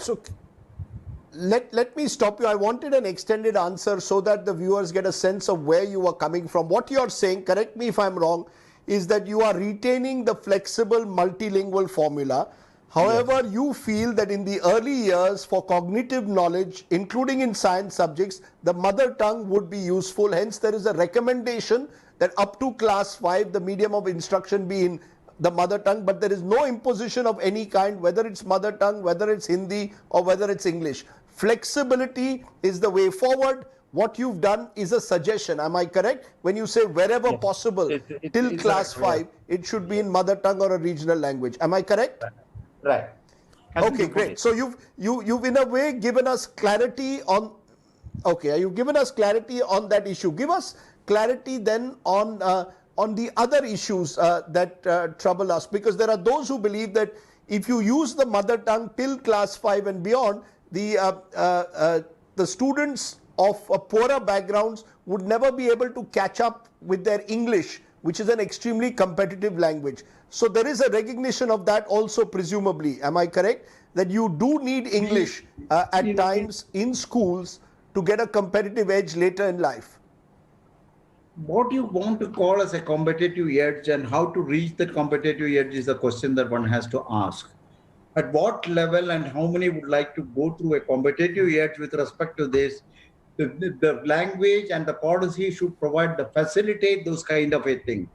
So let me stop you. I wanted an extended answer so that the viewers get a sense of where you are coming from. What you are saying, correct me if I'm wrong, is that you are retaining the flexible multilingual formula. However, Yes. you feel that in the early years for cognitive knowledge, including in science subjects, the mother tongue would be useful. Hence, there is a recommendation that up to class 5, the medium of instruction be in the mother tongue, but there is no imposition of any kind, whether it's mother tongue, whether it's Hindi, or whether it's English. Flexibility is the way forward. What you've done is a suggestion. Am I correct? When you say wherever Yes. possible, till It's class correct. 5, it should be Yes. in mother tongue or a regional language. Am I correct? Right. Okay, great. So you've in a way given us clarity on. Okay, you've given us clarity on that issue. Give us clarity then on the other issues that trouble us, because there are those who believe that if you use the mother tongue till class 5 and beyond, the students of poorer backgrounds would never be able to catch up with their English, which is an extremely competitive language. So there is a recognition of that also, presumably. Am I correct? That you do need English at times in schools to get a competitive edge later in life. What you want to call as a competitive edge and how to reach that competitive edge is the question that one has to ask. At what level and how many would like to go through a competitive edge with respect to this? The language and the policy should provide the facilitate those kind of a thing.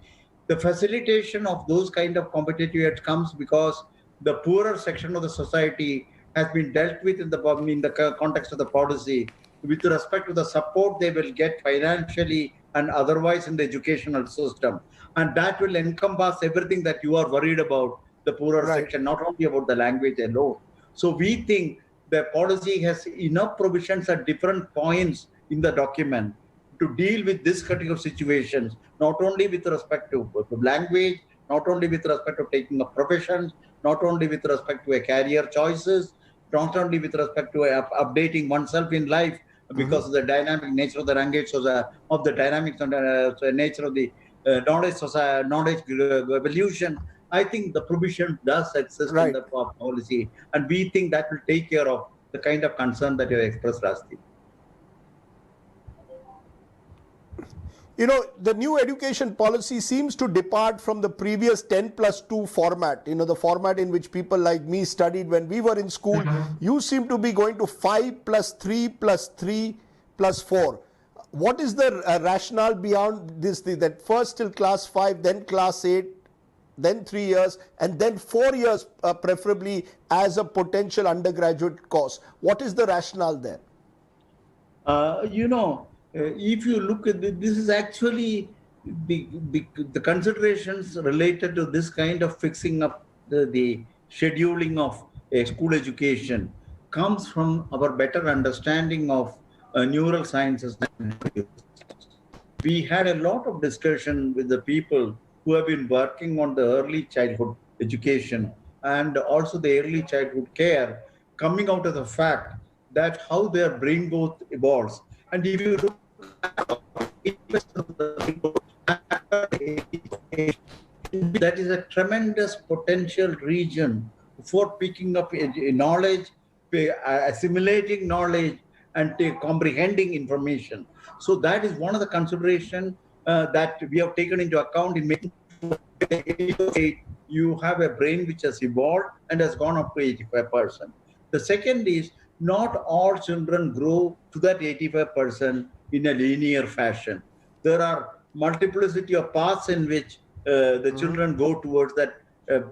The facilitation of those kind of competitive edge comes because the poorer section of the society has been dealt with in the context of the policy with respect to the support they will get financially and otherwise in the educational system. And that will encompass everything that you are worried about, the poorer section, not only about the language alone. So we think the policy has enough provisions at different points in the document to deal with this kind of situations, not only with respect to language, not only with respect to taking up professions, not only with respect to a career choices, not only with respect to updating oneself in life because of the dynamic nature of the language, so of the dynamic nature of the knowledge evolution. I think the provision does exist in the policy, and we think that will take care of the kind of concern that you expressed, Rasti. You know, the new education policy seems to depart from the previous 10+2 format, you know, the format in which people like me studied when we were in school. You seem to be going to 5+3+3+4. What is the rationale beyond this, that first till class 5, then class 8, then 3 years, and then 4 years preferably as a potential undergraduate course? What is the rationale there? If you look at this is actually the considerations related to this kind of fixing up the scheduling of a school education comes from our better understanding of neural sciences. We had a lot of discussion with the people who have been working on the early childhood education and also the early childhood care, coming out of the fact that how their brain growth evolves. And if you look that is a tremendous potential region for picking up knowledge, assimilating knowledge, and comprehending information. So that is one of the considerations that we have taken into account in making you have a brain which has evolved and has gone up to 85%. The second is not all children grow to that 85% in a linear fashion. There are multiplicity of paths in which the children go towards that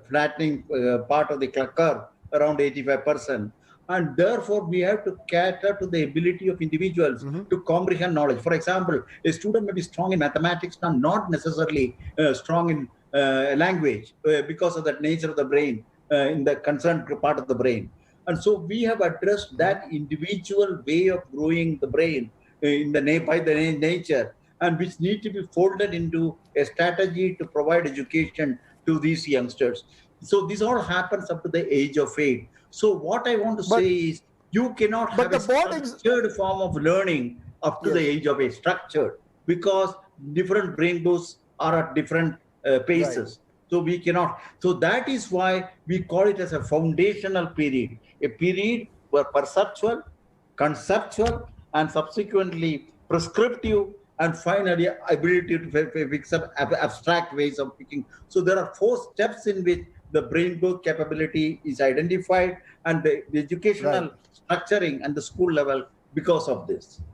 flattening part of the curve around 85%. And therefore, we have to cater to the ability of individuals to comprehend knowledge. For example, a student may be strong in mathematics and not necessarily strong in language because of the nature of the brain in the concerned part of the brain. And so we have addressed that individual way of growing the brain by the nature, and which need to be folded into a strategy to provide education to these youngsters. So this all happens up to the age of 8. So what I want to say is you cannot have a structured form of learning up to the age of 8, structured, because different brain growths are at different paces. So we cannot. So that is why we call it as a foundational period, a period were perceptual, conceptual, and subsequently prescriptive, and finally ability to fix up abstract ways of thinking. So there are 4 steps in which the brain growth capability is identified, and the educational structuring and the school level because of this.